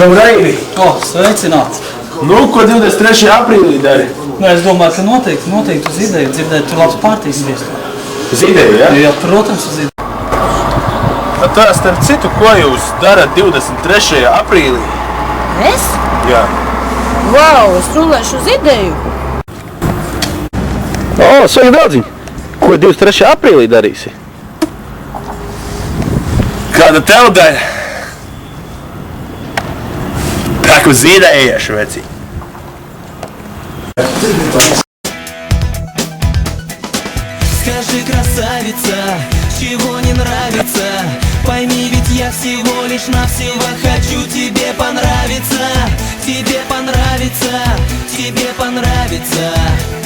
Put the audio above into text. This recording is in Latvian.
Čau, Reivi! O, sveicināts! Nu, ko 23. aprīlī dari? Nu, es domāju, ka noteikti uz ideju dzirdēt, tu labs partijas viestur. Uz ideju, ja? Jā, protams, uz ideju. Tā, starp citu, ko jūs darat 23. aprīlī? Es? Jā. Vau, es runāšu uz ideju. O, sveiki, draudziņ! Ko 23. aprīlī darīsi? Kāda tev daļa? Так uz ideju iešu, veci. Скажи, красавица, чего не нравится? Пойми, ведь я всего лишь навсего хочу тебе понравиться. Тебе понравится, тебе понравится.